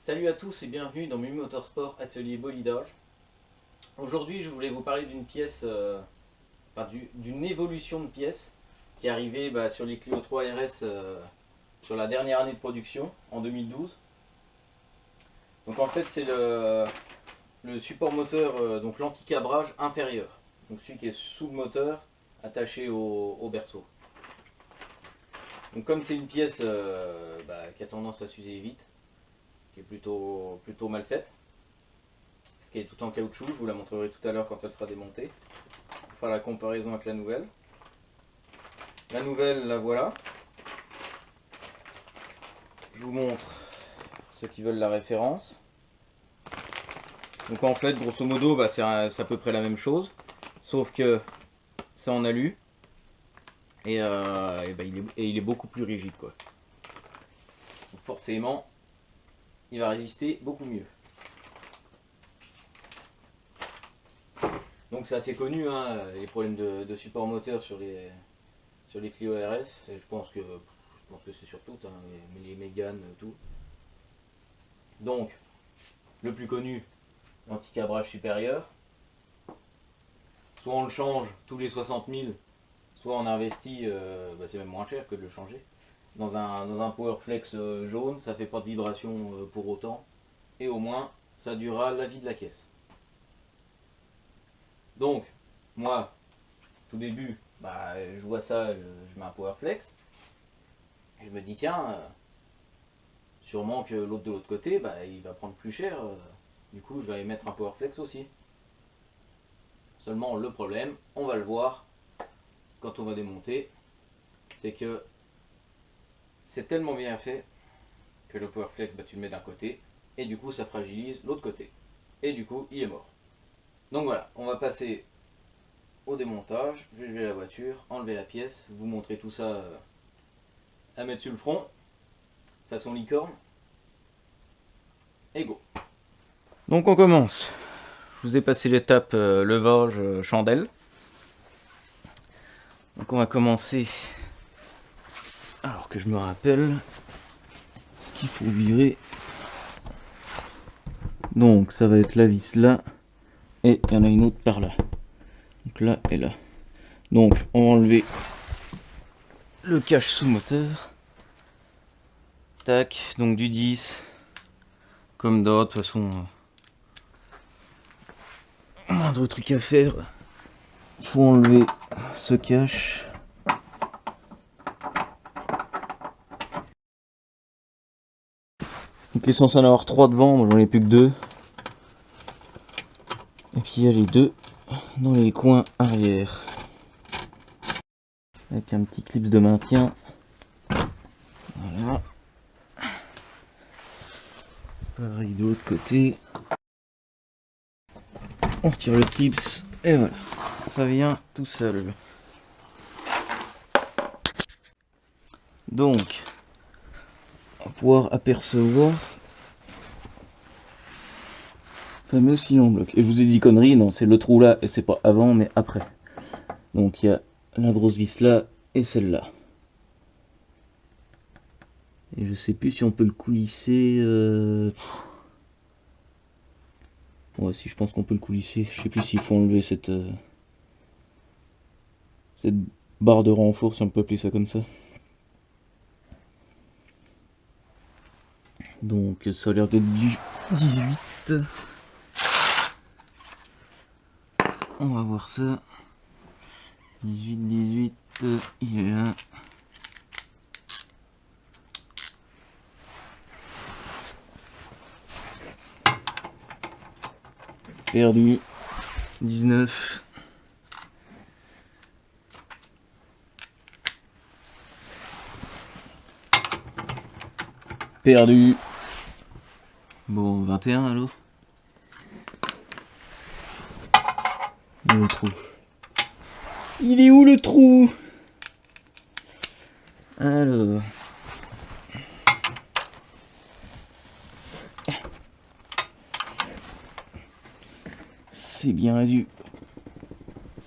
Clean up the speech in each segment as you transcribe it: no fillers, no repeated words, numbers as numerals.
Salut à tous et bienvenue dans Mu Motorsport Atelier Bolidage. Aujourd'hui je voulais vous parler d'une pièce, d'une évolution de pièce qui est arrivée sur les Clio 3 RS sur la dernière année de production en 2012. Donc en fait c'est le support moteur, donc l'anti-cabrage inférieur, donc celui qui est sous le moteur attaché au berceau. Donc comme c'est une pièce qui a tendance à s'user vite, qui est plutôt mal faite, ce qui est tout en caoutchouc, je vous la montrerai tout à l'heure quand elle sera démontée. On fera la comparaison avec la nouvelle. La nouvelle, la voilà. Je vous montre pour ceux qui veulent la référence. Donc en fait, grosso modo, c'est à peu près la même chose, sauf que c'est en alu et il est beaucoup plus rigide, quoi. Donc forcément, il va résister beaucoup mieux. Donc c'est assez connu, hein, les problèmes de support moteur sur les Clio RS. Et je pense que c'est sur toutes, hein, les Mégane, tout. Donc, le plus connu, l'anti-cabrage supérieur. Soit on le change tous les 60 000, soit on investit, c'est même moins cher que de le changer. Dans un Powerflex jaune, ça fait pas de vibration pour autant. Et au moins, ça durera la vie de la caisse. Donc, moi, tout début, je vois ça, je mets un Powerflex. Et je me dis, tiens, sûrement que l'autre de l'autre côté, il va prendre plus cher. Du coup, je vais y mettre un Powerflex aussi. Seulement, le problème, on va le voir quand on va démonter, c'est que c'est tellement bien fait que le Powerflex, tu le mets d'un côté, et du coup, ça fragilise l'autre côté. Et du coup, il est mort. Donc voilà, on va passer au démontage. Je vais lever la voiture, enlever la pièce, vous montrer tout ça à mettre sur le front, façon licorne. Et go. Donc on commence. Je vous ai passé l'étape levage chandelle. Donc on va commencer, alors que je me rappelle ce qu'il faut virer. Donc ça va être la vis là, et il y en a une autre par là. Donc là et là. Donc on va enlever le cache sous moteur. Tac, donc du 10, comme d'autres, de toute façon, moindre truc à faire, il faut enlever ce cache. Donc il est censé en avoir 3 devant, moi j'en ai plus que 2. Et puis il y a les 2 dans les coins arrière. Avec un petit clip de maintien. Voilà. Pareil de l'autre côté. On retire le clips et voilà. Ça vient tout seul. Donc, on va pouvoir apercevoir le fameux sillon bloc. Et je vous ai dit connerie, non, c'est le trou là et c'est pas avant mais après. Donc il y a la grosse vis là et celle-là. Et je sais plus si on peut le coulisser. Ouais, si, je pense qu'on peut le coulisser. Je sais plus s'il faut enlever cette barre de renfort, si on peut appeler ça comme ça. Donc ça a l'air d'être du 18. On va voir ça. 18, il est là. Perdu. 19. Perdu. Bon, 21 alors. Il est où le trou? Il est où le trou? Alors. C'est bien du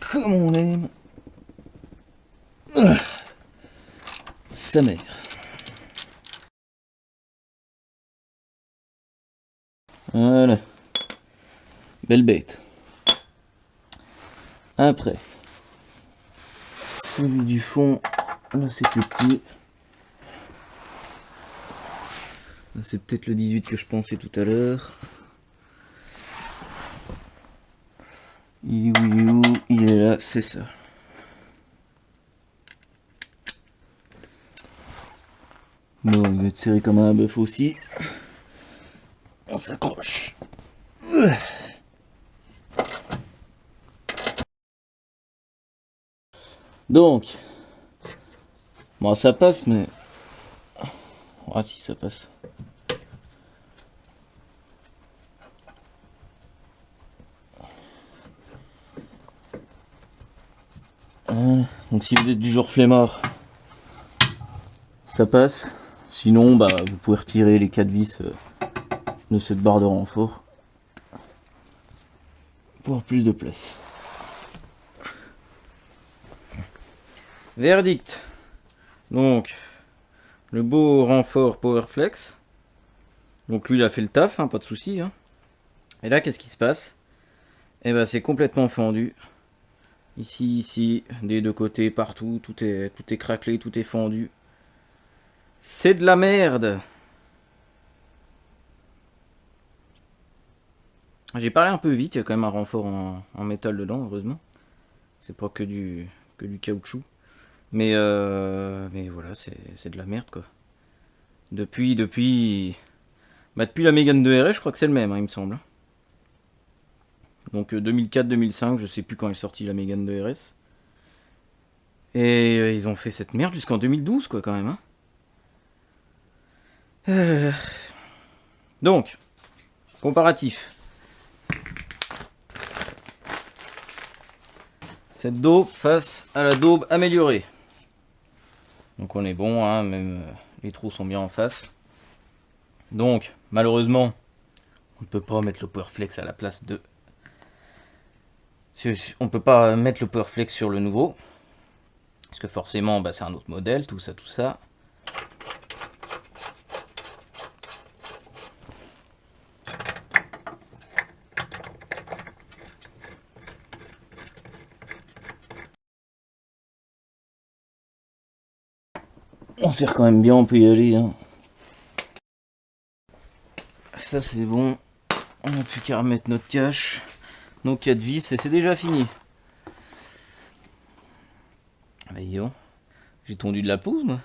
comme on aime. Sa mère. Voilà. Belle bête. Après, celui du fond, là c'est plus petit. C'est peut-être le 18 que je pensais tout à l'heure. Il est où? Il est là, c'est ça. Bon, il va être serré comme un bœuf aussi. On s'accroche. Donc, bon, ça passe, mais... Ah si, ça passe. Voilà. Donc si vous êtes du genre flemmard, ça passe. Sinon, bah, vous pouvez retirer les 4 vis de cette barre de renfort pour avoir plus de place. Verdict. Donc, le beau renfort Powerflex. Donc lui, il a fait le taf, hein, pas de souci. Hein. Et là, qu'est-ce qui se passe? Eh ben, c'est complètement fendu. Ici, des deux côtés, partout, tout est craquelé, tout est fendu. C'est de la merde. J'ai parlé un peu vite, il y a quand même un renfort en métal dedans, heureusement. C'est pas que du caoutchouc. Mais voilà, c'est de la merde quoi. Depuis la Mégane 2RS, je crois que c'est le même, hein, il me semble. Donc 2004-2005, je sais plus quand est sortie la Mégane 2RS. Et ils ont fait cette merde jusqu'en 2012 quoi quand même. Hein. Donc, comparatif. Cette daube face à la daube améliorée. Donc on est bon, hein, même les trous sont bien en face. Donc, malheureusement, on ne peut pas mettre le Powerflex à la place de... On ne peut pas mettre le Powerflex sur le nouveau. Parce que forcément, bah, c'est un autre modèle, tout ça, tout ça. On serre quand même bien, on peut y aller. Hein. Ça c'est bon. On n'a plus qu'à remettre notre cache, nos 4 vis et c'est déjà fini. Voyons. J'ai tondu de la pelouse moi.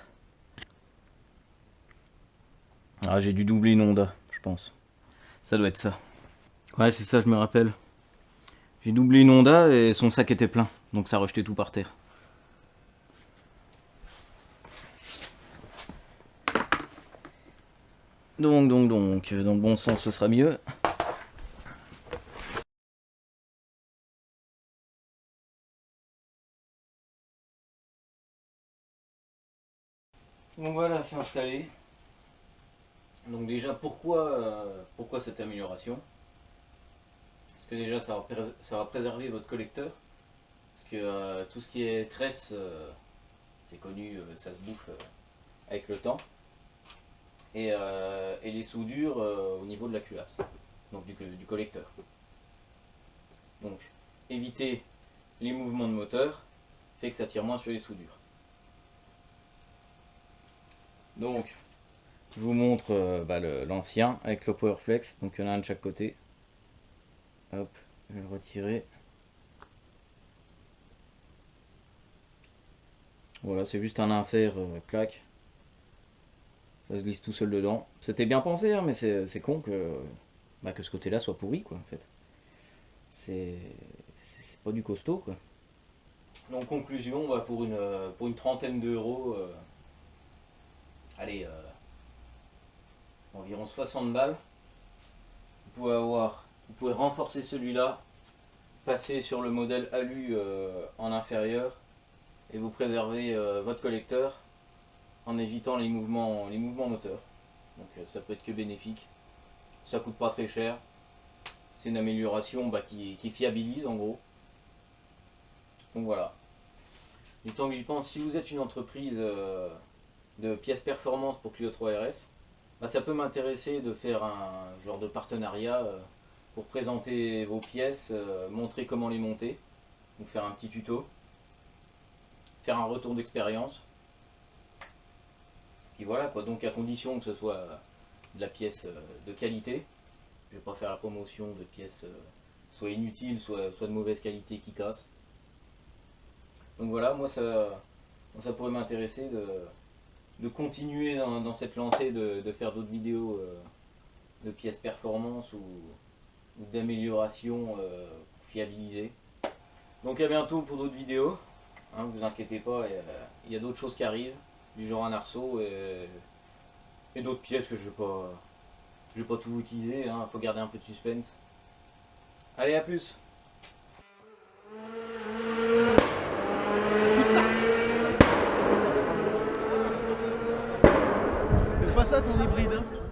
Ah j'ai dû doubler une Honda, je pense. Ça doit être ça. Ouais c'est ça, je me rappelle. J'ai doublé une Honda et son sac était plein. Donc ça rejetait tout par terre. Donc, dans le bon sens, ce sera mieux. Donc voilà, c'est installé. Donc déjà, pourquoi cette amélioration? Parce que déjà, ça va préserver votre collecteur. Parce que tout ce qui est tresse, c'est connu, ça se bouffe avec le temps. Et les soudures au niveau de la culasse, donc du collecteur. Donc, éviter les mouvements de moteur fait que ça tire moins sur les soudures. Donc, je vous montre l'ancien avec le Powerflex. Donc, il y en a un de chaque côté. Hop, je vais le retirer. Voilà, c'est juste un insert, clac. Ça se glisse tout seul dedans. C'était bien pensé, hein, mais c'est con que ce côté-là soit pourri, quoi, en fait. C'est pas du costaud, quoi. Donc, conclusion, pour une trentaine d'euros, allez, environ 60 balles, vous pouvez renforcer celui-là, passer sur le modèle alu en inférieur, et vous préservez votre collecteur en évitant les mouvements moteurs. Donc ça peut être que bénéfique. Ça coûte pas très cher. C'est une amélioration qui fiabilise en gros. Donc voilà. Du temps que j'y pense, si vous êtes une entreprise de pièces performance pour Clio 3 RS, bah, ça peut m'intéresser de faire un genre de partenariat pour présenter vos pièces, montrer comment les monter, donc faire un petit tuto, faire un retour d'expérience. Puis voilà quoi, donc à condition que ce soit de la pièce de qualité. Je vais pas faire la promotion de pièces soit inutiles, soit de mauvaise qualité qui cassent. Donc voilà, moi ça pourrait m'intéresser de continuer dans cette lancée, de faire d'autres vidéos de pièces performance ou d'amélioration pour fiabiliser. Donc à bientôt pour d'autres vidéos. Hein, vous inquiétez pas, il y a d'autres choses qui arrivent, du genre un arceau et d'autres pièces que je vais pas tout utiliser, hein, faut garder un peu de suspense. Allez, à plus. C'est pas ça ton hybride, hein.